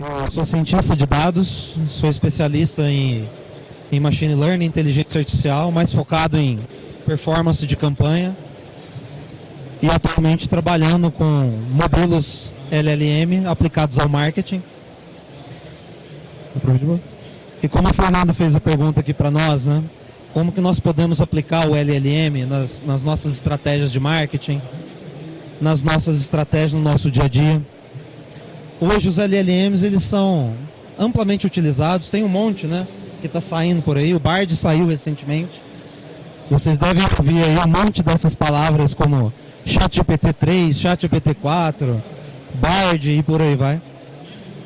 Eu sou cientista de dados, sou especialista em Machine Learning, inteligência artificial, mais focado em performance de campanha e atualmente trabalhando com modelos LLM aplicados ao marketing. E como o Fernando fez a pergunta aqui para nós, né? Como que nós podemos aplicar o LLM nas nossas estratégias de marketing, nas nossas estratégias no nosso dia a dia? Hoje os LLMs eles são amplamente utilizados, tem um monte, né, que está saindo por aí. O Bard saiu recentemente. Vocês devem ouvir aí um monte dessas palavras como ChatGPT 3, ChatGPT 4, Bard e por aí vai.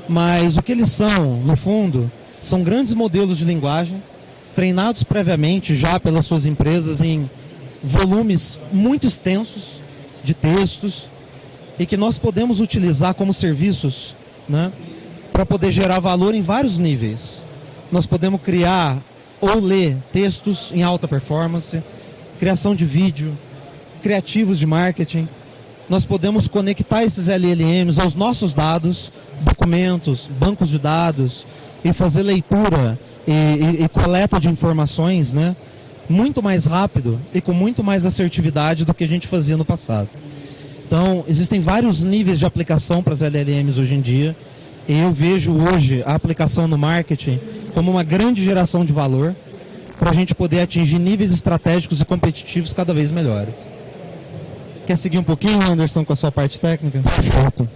Mas o que eles são, no fundo, são grandes modelos de linguagem treinados previamente já pelas suas empresas em volumes muito extensos de textos e que nós podemos utilizar como serviços, né, para poder gerar valor em vários níveis. Nós podemos criar ou ler textos em alta performance, criação de vídeo, criativos de marketing. Nós podemos conectar esses LLMs aos nossos dados, documentos, bancos de dados e fazer leitura e coleta de informações, né, muito mais rápido e com muito mais assertividade do que a gente fazia no passado. Então, existem vários níveis de aplicação para as LLMs hoje em dia. E eu vejo hoje a aplicação no marketing como uma grande geração de valor para a gente poder atingir níveis estratégicos e competitivos cada vez melhores. Quer seguir um pouquinho, Anderson, com a sua parte técnica? Perfeito.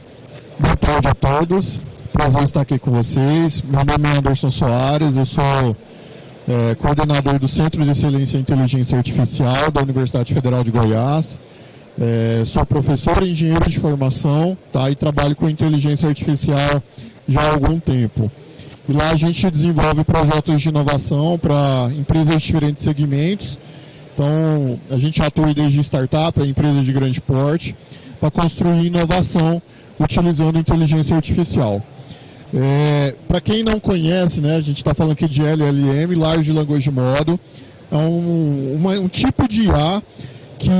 Boa tarde a todos. Prazer estar aqui com vocês. Meu nome é Anderson Soares, eu sou coordenador do Centro de Excelência em Inteligência Artificial da Universidade Federal de Goiás. Sou professor e engenheiro de formação, tá, e trabalho com inteligência artificial já há algum tempo. E lá a gente desenvolve projetos de inovação para empresas de diferentes segmentos. Então, a gente atua desde startup a empresas de grande porte para construir inovação utilizando inteligência artificial. Para quem não conhece, né, a gente está falando aqui de LLM, Large Language Model, é um tipo de IA que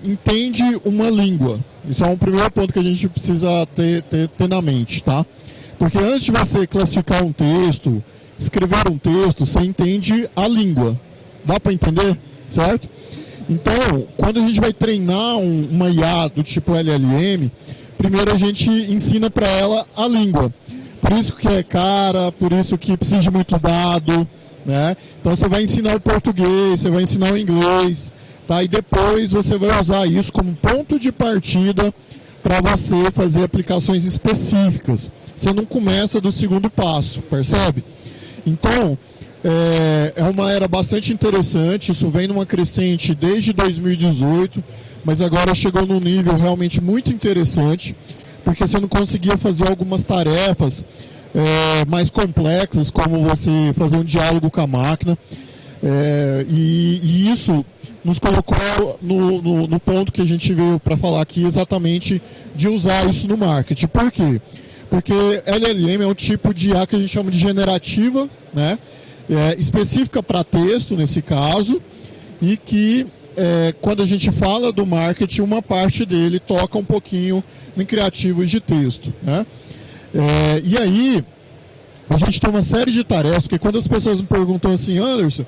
entende uma língua. Isso é um primeiro ponto que a gente precisa ter na mente, tá? Porque antes de você classificar um texto, escrever um texto, você entende a língua. Dá para entender? Certo? Então, quando a gente vai treinar uma IA do tipo LLM, primeiro a gente ensina para ela a língua. Por isso que é cara, por isso que precisa de muito dado, né? Então você vai ensinar o português, você vai ensinar o inglês, tá? E depois você vai usar isso como ponto de partida para você fazer aplicações específicas. Você não começa do segundo passo, percebe? Então, é uma era bastante interessante, isso vem numa crescente desde 2018, mas agora chegou num nível realmente muito interessante, porque você não conseguia fazer algumas tarefas mais complexas, como você fazer um diálogo com a máquina, e isso nos colocou no ponto que a gente veio para falar aqui, exatamente de usar isso no marketing. Por quê? Porque LLM é um tipo de IA que a gente chama de generativa, né? Específica para texto, nesse caso, e que quando a gente fala do marketing, uma parte dele toca um pouquinho em criativos de texto, né? E aí, a gente tem uma série de tarefas, porque quando as pessoas me perguntam assim, Anderson,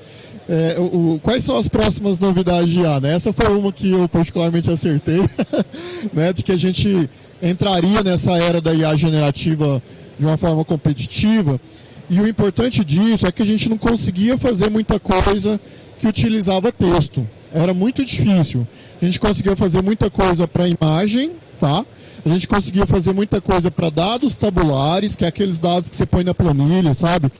quais são as próximas novidades de IA, né? Essa foi uma que eu particularmente acertei, né? De que a gente entraria nessa era da IA generativa de uma forma competitiva. E o importante disso é que a gente não conseguia fazer muita coisa que utilizava texto. Era muito difícil. A gente conseguia fazer muita coisa para imagem, tá? A gente conseguia fazer muita coisa para dados tabulares, que é aqueles dados que você põe na planilha, sabe?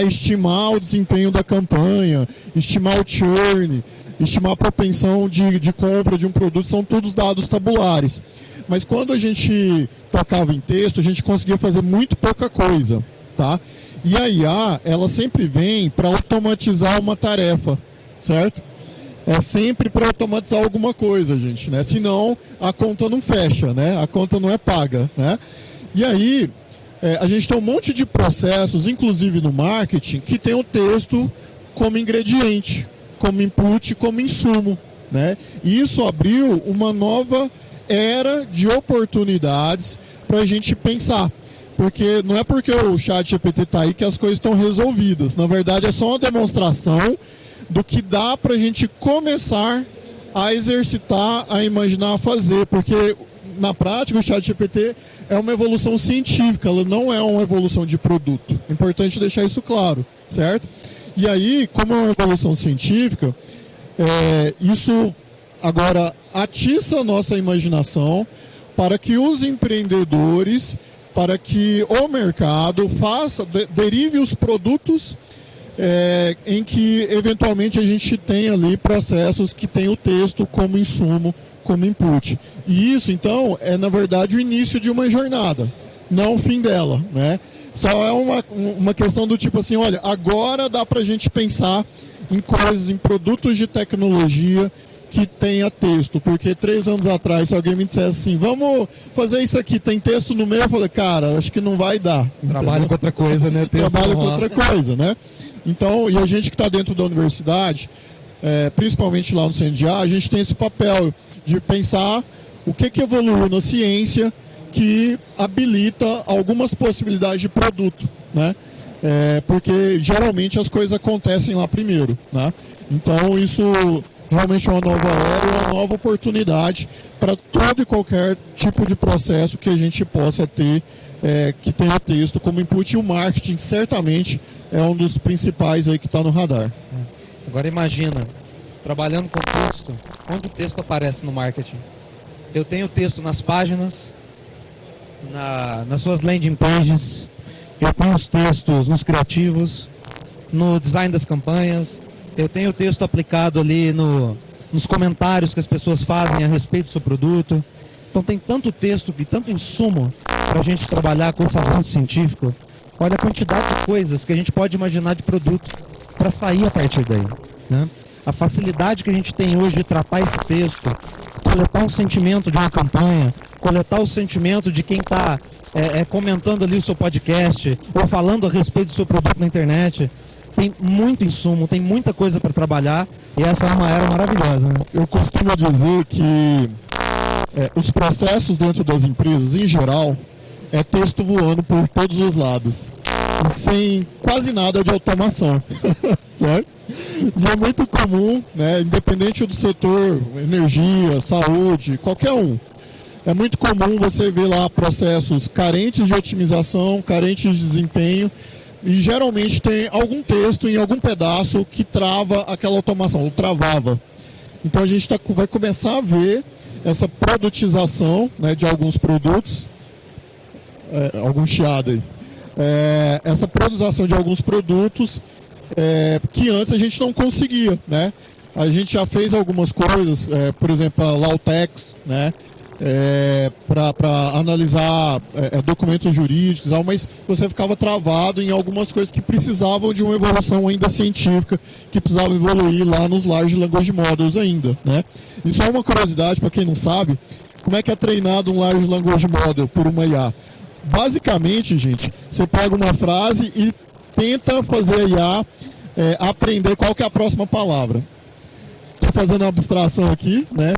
Estimar o desempenho da campanha, estimar o churn, estimar a propensão de compra de um produto, são todos dados tabulares. Mas quando a gente tocava em texto, a gente conseguia fazer muito pouca coisa, tá? E a IA, ela sempre vem para automatizar uma tarefa, certo? É sempre para automatizar alguma coisa, gente, né? Senão a conta não fecha, né? A conta não é paga, né? E aí, a gente tem um monte de processos, inclusive no marketing, que tem o texto como ingrediente, como input, como insumo, né? E isso abriu uma nova era de oportunidades para a gente pensar. Porque não é porque o ChatGPT está aí que as coisas estão resolvidas. Na verdade, é só uma demonstração do que dá para a gente começar a exercitar, a imaginar, a fazer. Porque, na prática, o ChatGPT é uma evolução científica, ela não é uma evolução de produto. É importante deixar isso claro, certo? E aí, como é uma evolução científica, isso agora atiça a nossa imaginação para que os empreendedores, para que o mercado derive os produtos em que eventualmente a gente tem ali processos que tem o texto como insumo, como input. E isso, então, é na verdade o início de uma jornada, não o fim dela, né? Só é uma questão do tipo assim, olha, agora dá para a gente pensar em coisas, em produtos de tecnologia que tenha texto, porque 3 anos atrás, se alguém me dissesse assim, vamos fazer isso aqui, tem texto no meio, eu falei, cara, acho que não vai dar. Trabalho com outra coisa, né? Trabalho com outra coisa, né? Então, e a gente que está dentro da universidade, principalmente lá no CNDA, a gente tem esse papel de pensar o que evoluiu na ciência que habilita algumas possibilidades de produto, né? Porque geralmente as coisas acontecem lá primeiro, né? Então, isso realmente é uma nova era, uma nova oportunidade para todo e qualquer tipo de processo que a gente possa ter, que tenha texto como input, e o marketing certamente é um dos principais aí que está no radar. Agora imagina, trabalhando com texto, onde o texto aparece no marketing? Eu tenho texto nas páginas, nas suas landing pages, eu tenho os textos nos criativos, no design das campanhas, eu tenho o texto aplicado ali nos comentários que as pessoas fazem a respeito do seu produto. Então tem tanto texto e tanto insumo para a gente trabalhar com esse avanço científico. Olha a quantidade de coisas que a gente pode imaginar de produto para sair a partir daí, né? A facilidade que a gente tem hoje de tratar esse texto, coletar um sentimento de uma campanha, coletar o sentimento de quem está comentando ali o seu podcast ou falando a respeito do seu produto na internet. Tem muito insumo, tem muita coisa para trabalhar e essa é uma era maravilhosa, né? Eu costumo dizer que os processos dentro das empresas, em geral, é texto voando por todos os lados, e sem quase nada de automação, certo? E é muito comum, né, independente do setor, energia, saúde, qualquer um, é muito comum você ver lá processos carentes de otimização, carentes de desempenho, e geralmente tem algum texto em algum pedaço que trava aquela automação, ou travava. Então a gente vai começar a ver essa produtização, né, de alguns produtos, algum chiado aí, essa produtização de alguns produtos que antes a gente não conseguia, né? A gente já fez algumas coisas, por exemplo, a Lautex, né? Para analisar documentos jurídicos, mas você ficava travado em algumas coisas que precisavam de uma evolução ainda científica, que precisava evoluir lá nos Large Language Models ainda, né? E só uma curiosidade para quem não sabe, como é que é treinado um Large Language Model por uma IA? Basicamente, gente, você pega uma frase e tenta fazer a IA aprender qual que é a próxima palavra. Estou fazendo uma abstração aqui, né?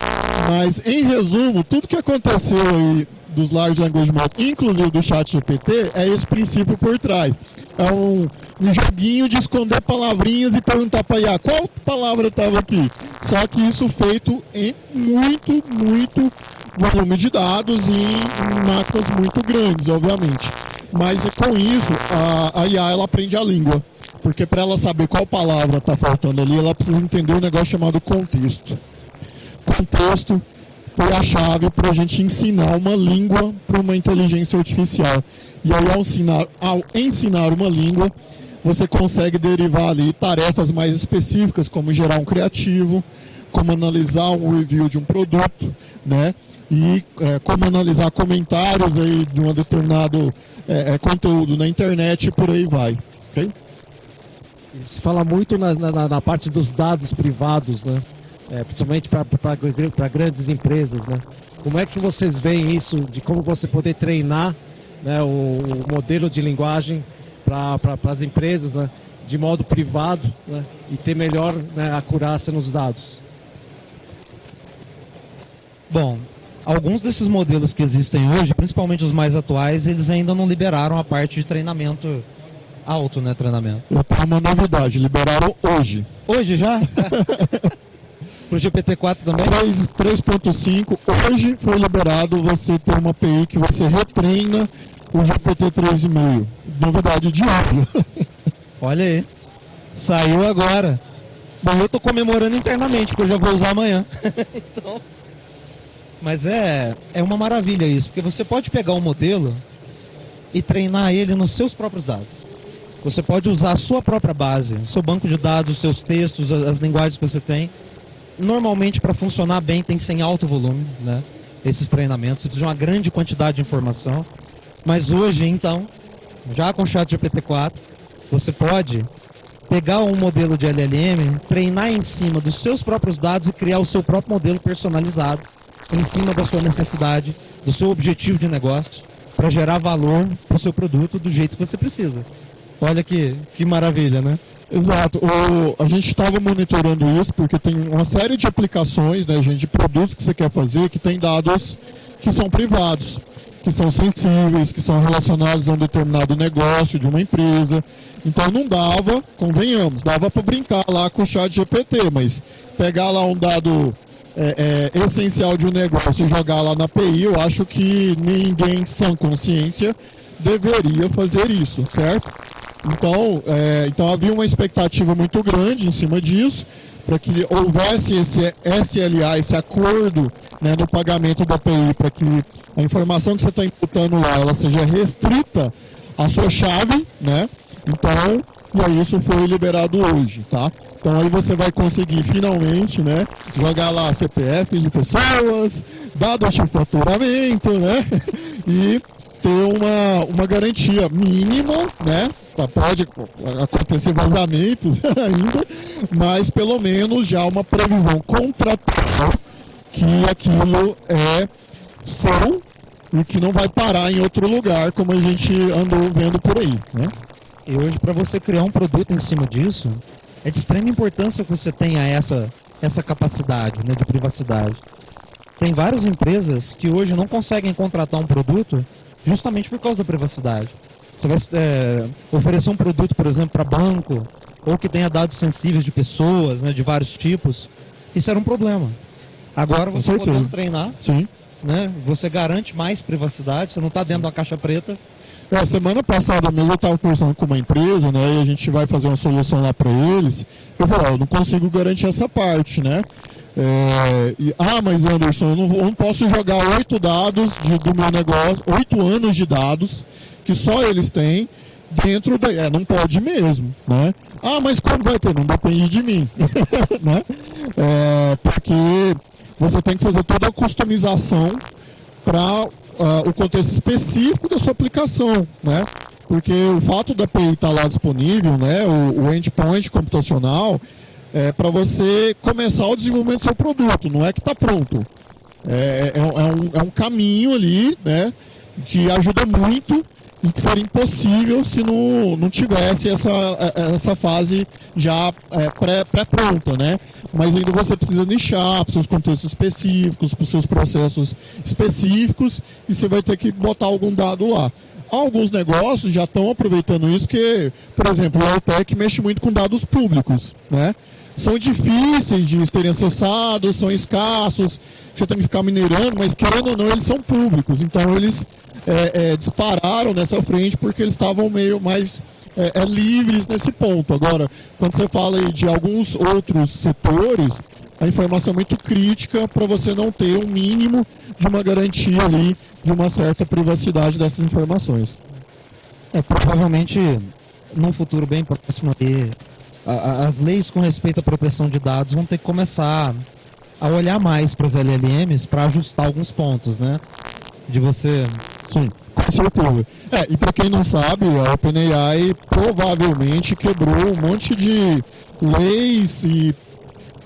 Mas, em resumo, tudo que aconteceu aí dos Large Language Models, inclusive do ChatGPT, é esse princípio por trás. É um joguinho de esconder palavrinhas e perguntar para a IA qual palavra estava aqui. Só que isso feito em muito volume de dados e em máquinas muito grandes, obviamente. Mas com isso, a IA ela aprende a língua. Porque para ela saber qual palavra está faltando ali, ela precisa entender um negócio chamado contexto. Contexto foi a chave para a gente ensinar uma língua para uma inteligência artificial. E aí, ao ensinar uma língua, você consegue derivar ali tarefas mais específicas, como gerar um criativo, como analisar um review de um produto, né? E como analisar comentários aí de um determinado conteúdo na internet e por aí vai. Okay? Se fala muito na parte dos dados privados, né? Principalmente para grandes empresas, né? Como é que vocês veem isso, de como você poder treinar, né, o modelo de linguagem para as empresas, né, de modo privado, né, e ter melhor, né, acurácia nos dados? Bom, alguns desses modelos que existem hoje, principalmente os mais atuais, eles ainda não liberaram a parte de treinamento alto, né? Treinamento. Eu tenho uma novidade, liberaram hoje. Hoje já? Pro GPT-4 também? 3.5, hoje foi liberado você ter uma API que você retreina o GPT-3,5. Novidade de hoje. Olha aí. Saiu agora. Bom, eu tô comemorando internamente, porque eu já vou usar amanhã. Então... Mas é uma maravilha isso, porque você pode pegar um modelo e treinar ele nos seus próprios dados. Você pode usar a sua própria base, o seu banco de dados, os seus textos, as linguagens que você tem. Normalmente, para funcionar bem, tem que ser em alto volume, né? Esses treinamentos, você precisa de uma grande quantidade de informação. Mas hoje, então, já com o ChatGPT-4, você pode pegar um modelo de LLM, treinar em cima dos seus próprios dados e criar o seu próprio modelo personalizado em cima da sua necessidade, do seu objetivo de negócio, para gerar valor para o seu produto do jeito que você precisa. Olha que maravilha, né? Exato. A gente estava monitorando isso porque tem uma série de aplicações, né, gente, de produtos que você quer fazer que tem dados que são privados, que são sensíveis, que são relacionados a um determinado negócio de uma empresa. Então não dava, convenhamos, dava para brincar lá com o ChatGPT, mas pegar lá um dado essencial de um negócio e jogar lá na API, eu acho que ninguém sem consciência deveria fazer isso, certo? Então havia uma expectativa muito grande em cima disso, para que houvesse esse SLA, esse acordo, né, no pagamento da API, para que a informação que você está imputando lá, ela seja restrita à sua chave, né? Então, e aí isso foi liberado hoje, tá? Então aí você vai conseguir finalmente, né, jogar lá CPF de pessoas, dados de faturamento, né? E ter uma garantia mínima, né? Pode acontecer vazamentos ainda, mas pelo menos já uma previsão contratual que aquilo é seu e que não vai parar em outro lugar, como a gente andou vendo por aí, né? E hoje, para você criar um produto em cima disso, é de extrema importância que você tenha essa capacidade, né, de privacidade. Tem várias empresas que hoje não conseguem contratar um produto justamente por causa da privacidade. Você vai oferecer um produto, por exemplo, para banco, ou que tenha dados sensíveis de pessoas, né, de vários tipos. Isso era um problema. Agora você podendo treinar, sim, né, você garante mais privacidade, você não está dentro de uma caixa preta. Semana passada mesmo eu estava conversando com uma empresa, né, e a gente vai fazer uma solução lá para eles. Eu falei, eu não consigo garantir essa parte, né? Mas Anderson, eu não posso jogar 8 dados do meu negócio, 8 anos de dados, que só eles têm, dentro da... não pode mesmo, né? Mas como vai ter? Não depende de mim, né? Porque você tem que fazer toda a customização para o contexto específico da sua aplicação, né? Porque o fato da API estar lá disponível, né, o endpoint computacional, para você começar o desenvolvimento do seu produto, não é que está pronto. É um caminho ali, né, que ajuda muito e que seria impossível se não tivesse essa fase já pré-pronta, né? Mas ainda você precisa nichar para os seus contextos específicos, para os seus processos específicos, e você vai ter que botar algum dado lá. Alguns negócios já estão aproveitando isso, porque, por exemplo, o Altec mexe muito com dados públicos, né? São difíceis de serem acessados, são escassos, você tem que ficar minerando, mas querendo ou não, eles são públicos. Então eles dispararam nessa frente porque eles estavam meio mais livres nesse ponto. Agora, quando você fala aí de alguns outros setores, a informação é muito crítica para você não ter um mínimo de uma garantia ali de uma certa privacidade dessas informações. Provavelmente, num futuro bem próximo aí, as leis com respeito à proteção de dados vão ter que começar a olhar mais para os LLMs para ajustar alguns pontos, né? De você... Sim, com certeza. E para quem não sabe, a OpenAI provavelmente quebrou um monte de leis e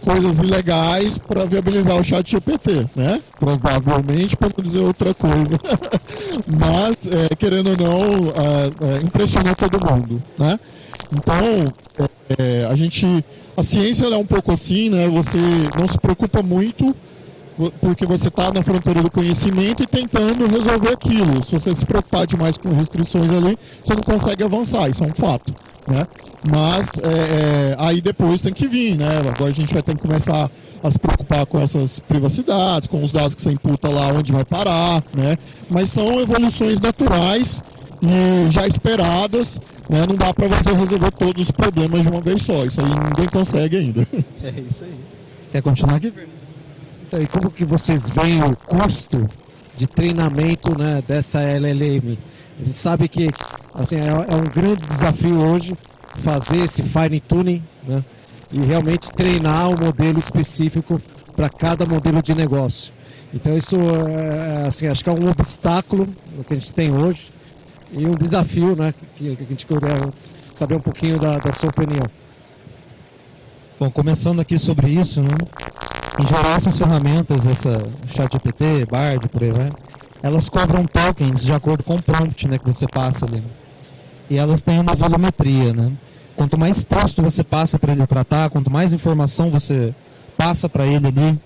coisas ilegais para viabilizar o ChatGPT, né? Provavelmente, para não dizer outra coisa. Mas, querendo ou não, impressionou todo mundo, né? Então, a ciência ela é um pouco assim, né? Você não se preocupa muito porque você está na fronteira do conhecimento e tentando resolver aquilo. Se você se preocupar demais com restrições ali, você não consegue avançar, isso é um fato, né? Mas aí depois tem que vir, né? Agora a gente vai ter que começar a se preocupar com essas privacidades, com os dados que você imputa lá, onde vai parar, né? Mas são evoluções naturais e já esperadas, né? Não dá para você resolver todos os problemas de uma vez só, isso aí ninguém consegue ainda. É isso aí. Quer continuar aqui? Então, e como que vocês veem o custo de treinamento, né, dessa LLM? A gente sabe que assim, é um grande desafio hoje fazer esse fine tuning, né, e realmente treinar um modelo específico para cada modelo de negócio. Então isso assim, acho que é um obstáculo que a gente tem hoje e um desafio, né, que a gente queria saber um pouquinho da sua opinião. Bom, começando aqui sobre isso, né? Em geral, essas ferramentas, essa ChatGPT, Bard, por aí vai, elas cobram tokens de acordo com o prompt, né, que você passa ali. E elas têm uma volumetria, né? Quanto mais texto você passa para ele tratar, quanto mais informação você passa para ele ali,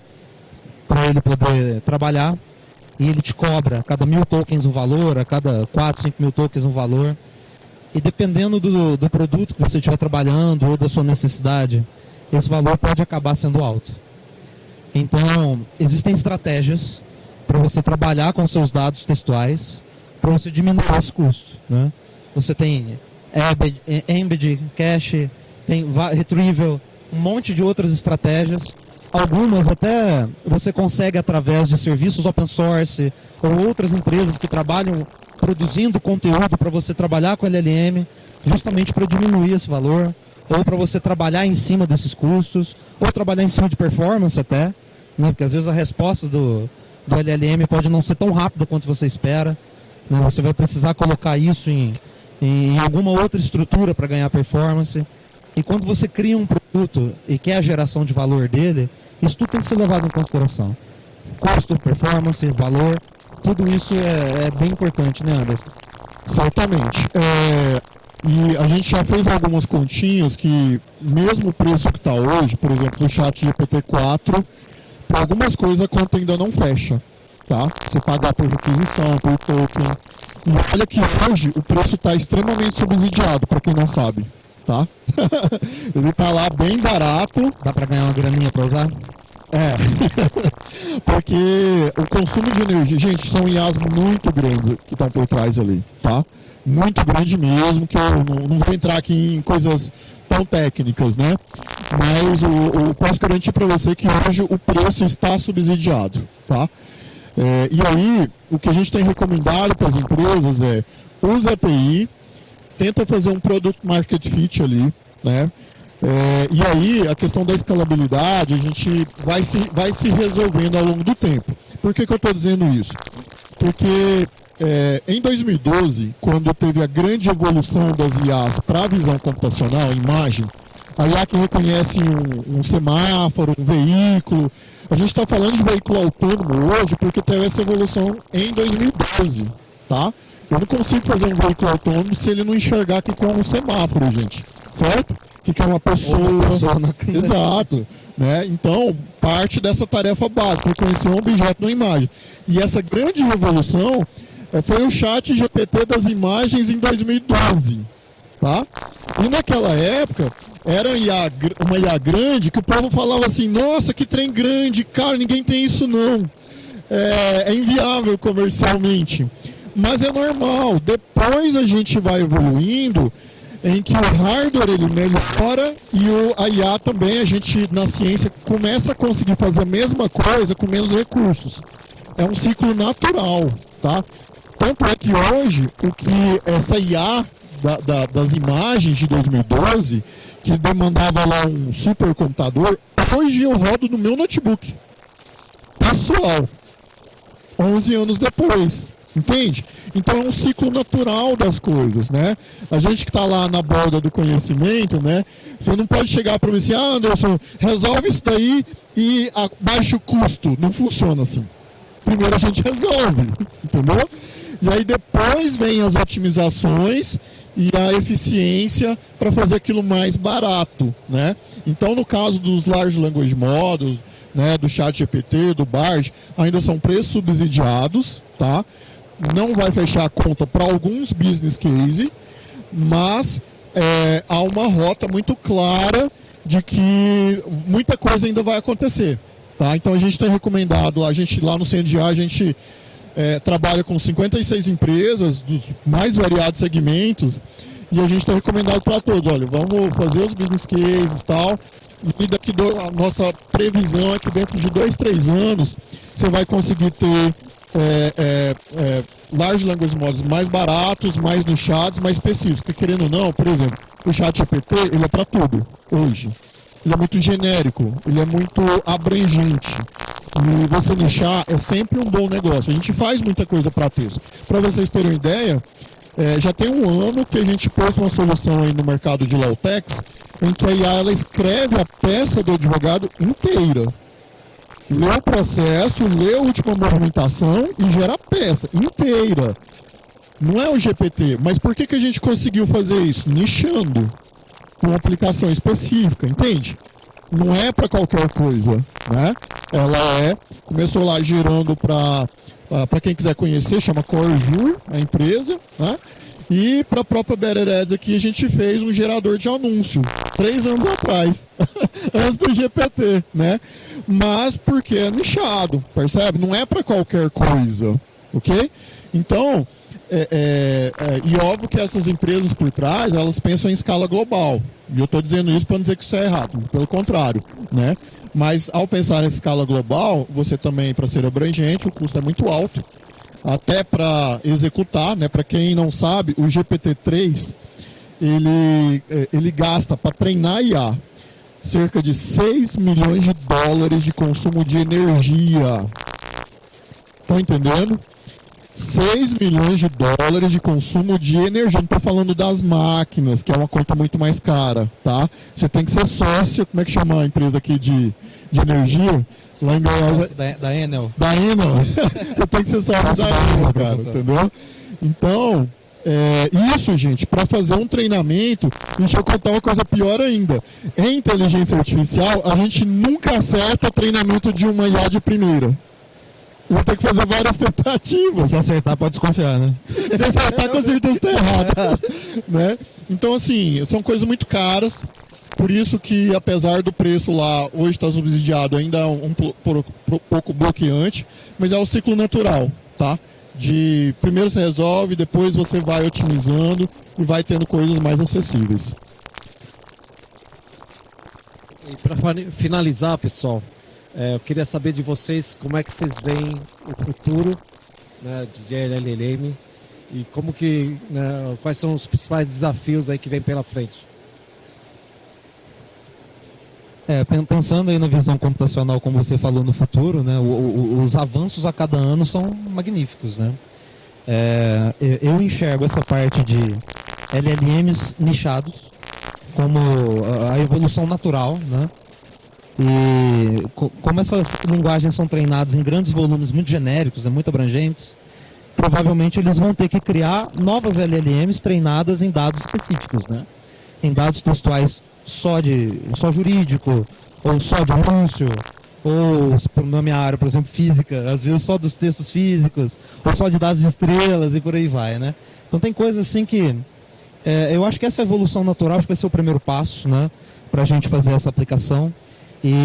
para ele poder trabalhar, e ele te cobra a cada 1000 tokens um valor, a cada 4, 5 mil tokens um valor. E dependendo do produto que você estiver trabalhando ou da sua necessidade, esse valor pode acabar sendo alto. Então, existem estratégias para você trabalhar com seus dados textuais, para você diminuir esse custo, né? Você tem Embed, Cache, tem Retrieval, um monte de outras estratégias. Algumas até você consegue através de serviços open source ou outras empresas que trabalham produzindo conteúdo para você trabalhar com LLM, justamente para diminuir esse valor, ou para você trabalhar em cima desses custos, ou trabalhar em cima de performance até, né? Porque às vezes a resposta do LLM pode não ser tão rápida quanto você espera, né? Você vai precisar colocar isso em alguma outra estrutura para ganhar performance. E quando você cria um produto e quer a geração de valor dele, isso tudo tem que ser levado em consideração. Custo, performance, valor, tudo isso é bem importante, né, Anderson? Certamente. E a gente já fez algumas continhas que, mesmo o preço que está hoje, por exemplo, no chat GPT-4, para algumas coisas a conta ainda não fecha, tá? Você pagar por requisição, por token. E olha que hoje o preço está extremamente subsidiado, para quem não sabe, tá? Ele está lá bem barato. Dá para ganhar uma graninha para usar? Porque o consumo de energia, gente, são IAs muito grandes que estão por trás ali, tá? Muito grande mesmo, que eu não vou entrar aqui em coisas tão técnicas, né? Mas eu posso garantir para você que hoje o preço está subsidiado, tá? E aí, o que a gente tem recomendado para as empresas é usa a API, tenta fazer um product market fit ali, né? E aí, a questão da escalabilidade, a gente vai se resolvendo ao longo do tempo. Por que eu estou dizendo isso? Porque em 2012, quando teve a grande evolução das IAs para a visão computacional, imagem, a IA que reconhece um semáforo, um veículo, a gente está falando de veículo autônomo hoje porque teve essa evolução em 2012, tá? Eu não consigo fazer um veículo autônomo se ele não enxergar que é um semáforo, gente, certo? Que é uma pessoa. Exato. Né? Então, parte dessa tarefa básica, reconhecer um objeto numa imagem. E essa grande revolução foi o chat GPT das imagens em 2012. Tá? E naquela época, era uma IA grande que o povo falava assim, nossa, que trem grande, cara, ninguém tem isso não. É inviável comercialmente. Mas é normal. Depois a gente vai evoluindo em que o hardware ele melhora e a IA também, a gente na ciência começa a conseguir fazer a mesma coisa com menos recursos. É um ciclo natural, tá? Tanto é que hoje, o que essa IA das imagens de 2012, que demandava lá um supercomputador, hoje eu rodo no meu notebook pessoal, 11 anos depois. Entende? Então é um ciclo natural das coisas, né? A gente que está lá na borda do conhecimento, né? Você não pode chegar para mim assim, Anderson, resolve isso daí e abaixa o custo. Não funciona assim. Primeiro a gente resolve, entendeu? E aí depois vem as otimizações e a eficiência para fazer aquilo mais barato, né? Então no caso dos Large Language Models, né, do ChatGPT, do Bard, ainda são preços subsidiados, tá? Não vai fechar a conta para alguns business case, mas há uma rota muito clara de que muita coisa ainda vai acontecer, tá? Então a gente tem recomendado, a gente lá no CNDA, a gente trabalha com 56 empresas dos mais variados segmentos e a gente tem recomendado para todos, olha, vamos fazer os business cases e tal, e daqui a nossa previsão é que dentro de 2, 3 anos você vai conseguir ter large language models mais baratos, mais nichados, mais específicos. Porque, querendo ou não, por exemplo, o ChatGPT, ele é para tudo, hoje. Ele é muito genérico, ele é muito abrangente. E você nichar é sempre um bom negócio. A gente faz muita coisa para texto. Para vocês terem uma ideia, já tem um ano que a gente pôs uma solução aí no mercado de Lautex, em que a IA ela escreve a peça do advogado inteira. Lê o processo, lê a última movimentação e gera a peça inteira. Não é o GPT, mas por que a gente conseguiu fazer isso? Nichando, com uma aplicação específica, entende? Não é para qualquer coisa, né? Ela começou lá gerando para quem quiser conhecer, chama Corjur, a empresa, né? E para a própria Better Ads aqui a gente fez um gerador de anúncio 3 anos atrás, antes do GPT, né? Mas porque é nichado, percebe? Não é para qualquer coisa, ok? Então, e óbvio que essas empresas por trás, elas pensam em escala global. E eu estou dizendo isso para não dizer que isso é errado, pelo contrário, né? Mas ao pensar em escala global, você também, para ser abrangente, o custo é muito alto. Até para executar, né? Para quem não sabe, o GPT-3 ele gasta para treinar IA cerca de 6 milhões de dólares de consumo de energia. Estão entendendo? 6 milhões de dólares de consumo de energia. Não estou falando das máquinas, que é uma conta muito mais cara, tá? Você tem que ser sócio, como é que chama a empresa aqui de energia? Lá em Goiás, da Enel. Da Enel. Você tem que ser sócio da Enel, cara, entendeu? Então, isso, gente, para fazer um treinamento, deixa eu contar uma coisa pior ainda. Em inteligência artificial, a gente nunca acerta o treinamento de uma IA de primeira. Vai ter que fazer várias tentativas. Se acertar, pode desconfiar, né? Se acertar, com certeza está errado. Né? Então, assim, são coisas muito caras. Por isso que, apesar do preço lá, hoje está subsidiado, ainda é um pouco bloqueante, mas é o ciclo natural, tá? De primeiro você resolve, depois você vai otimizando e vai tendo coisas mais acessíveis. E para finalizar, pessoal, eu queria saber de vocês como é que vocês veem o futuro, né, de LLM e como que, né, quais são os principais desafios aí que vem pela frente. Pensando aí na visão computacional, como você falou, no futuro, né, os avanços a cada ano são magníficos, né? Eu enxergo essa parte de LLMs nichados como a evolução natural, né? E como essas linguagens são treinadas em grandes volumes muito genéricos, muito abrangentes, provavelmente eles vão ter que criar novas LLMs treinadas em dados específicos, né? Em dados textuais só jurídico, ou só de anúncio, ou na minha área, por exemplo, física, às vezes só dos textos físicos, ou só de dados de estrelas e por aí vai, né? Então tem coisas assim que eu acho que essa evolução natural acho que vai ser o primeiro passo, né, para a gente fazer essa aplicação. E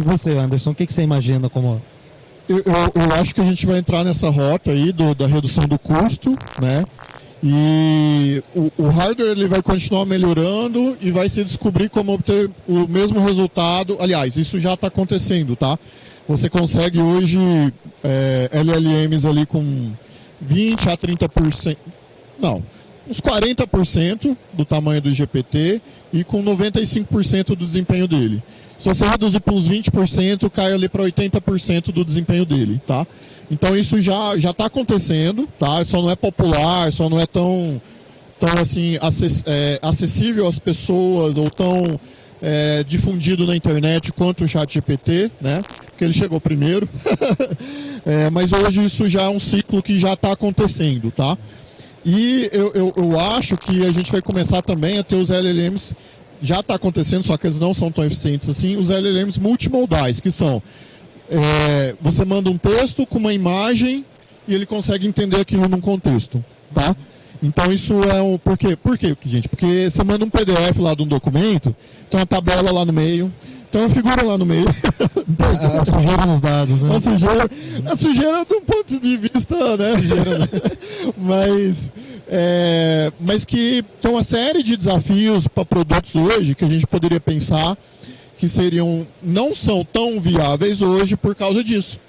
você, Anderson, o que você imagina como... Eu acho que a gente vai entrar nessa rota aí da redução do custo, né? E o hardware ele vai continuar melhorando e vai se descobrir como obter o mesmo resultado. Aliás, isso já está acontecendo, tá? Você consegue hoje LLMs ali com 20 a 30%, não, uns 40% do tamanho do GPT e com 95% do desempenho dele. Se você reduzir para uns 20%, cai ali para 80% do desempenho dele, tá? Então isso já está acontecendo, tá? Só não é popular, só não é tão assim acessível às pessoas ou tão difundido na internet quanto o ChatGPT, né? Porque ele chegou primeiro. Mas hoje isso já é um ciclo que já está acontecendo, tá? E eu acho que a gente vai começar também a ter os LLMs já está acontecendo, só que eles não são tão eficientes assim, os LLMs multimodais, que são, você manda um texto com uma imagem e ele consegue entender aquilo num contexto, tá? Então isso é um... Por quê, gente? Porque você manda um PDF lá de um documento, tem uma tabela lá no meio, tem uma figura lá no meio. A sujeira nos dados, né? A sujeira de um ponto de vista, né? Mas que tem uma série de desafios para produtos hoje que a gente poderia pensar que não são tão viáveis hoje por causa disso.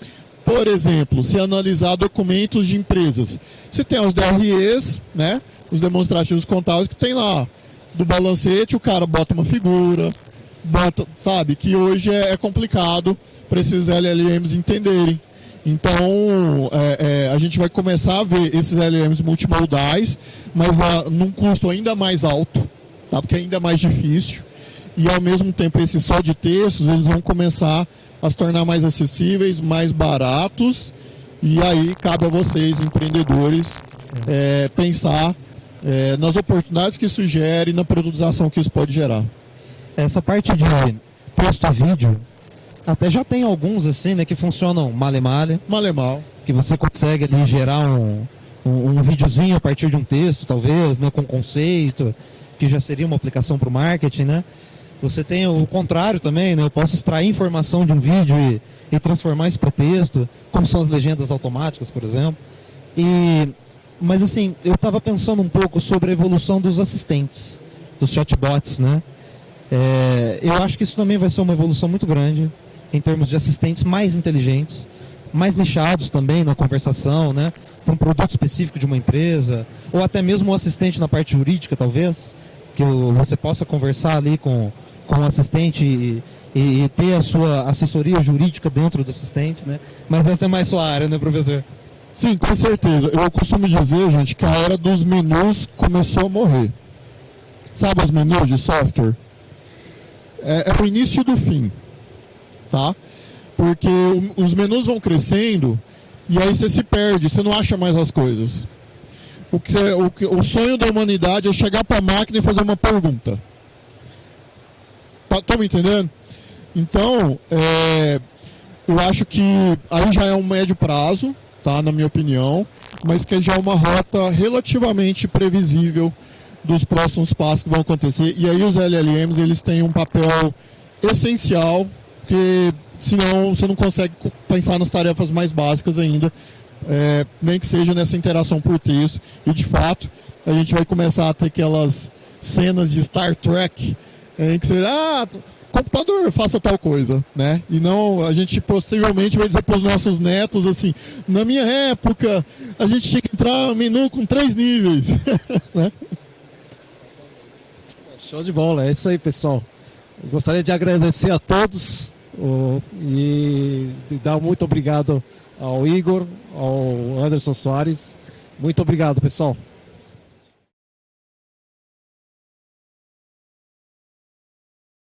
Por exemplo, se analisar documentos de empresas, você tem os DREs, né? Os demonstrativos contábeis, que tem lá do balancete, o cara bota uma figura, sabe, que hoje é complicado para esses LLMs entenderem. Então, a gente vai começar a ver esses LLMs multimodais, mas num custo ainda mais alto, tá? Porque é ainda mais difícil. E, ao mesmo tempo, esses só de textos, eles vão começar a se tornar mais acessíveis, mais baratos. E aí, cabe a vocês, empreendedores, pensar nas oportunidades que isso gera e na produtização que isso pode gerar. Essa parte de texto e vídeo, até já tem alguns assim, né, que funcionam male-male. Male-mal. Que você consegue ali gerar um videozinho a partir de um texto, talvez, né, com conceito, que já seria uma aplicação para o marketing, né? Você tem o contrário também, né? Eu posso extrair informação de um vídeo e transformar isso para texto, como são as legendas automáticas, por exemplo. Mas assim, eu estava pensando um pouco sobre a evolução dos assistentes, dos chatbots, né? Eu acho que isso também vai ser uma evolução muito grande em termos de assistentes mais inteligentes, mais nichados também na conversação, né? Para um produto específico de uma empresa, ou até mesmo um assistente na parte jurídica, talvez, que você possa conversar ali com o assistente e ter a sua assessoria jurídica dentro do assistente, né? Mas essa é mais sua área, né, professor? Sim, com certeza. Eu costumo dizer, gente, que a era dos menus começou a morrer. Sabe os menus de software? É o início do fim, tá? Porque os menus vão crescendo e aí você se perde, você não acha mais as coisas. O sonho da humanidade é chegar para a máquina e fazer uma pergunta. Estão me entendendo? Então, eu acho que aí já é um médio prazo, tá, na minha opinião, mas que já é uma rota relativamente previsível dos próximos passos que vão acontecer. E aí os LLMs, eles têm um papel essencial, porque senão você não consegue pensar nas tarefas mais básicas ainda, nem que seja nessa interação por texto. E de fato, a gente vai começar a ter aquelas cenas de Star Trek, em que você, computador, faça tal coisa, né? E não, a gente possivelmente vai dizer para os nossos netos assim, na minha época, a gente tinha que entrar no menu com 3 níveis, né? Show de bola, é isso aí, pessoal. Eu gostaria de agradecer a todos e dar muito obrigado ao Igor, ao Anderson Soares. Muito obrigado, pessoal.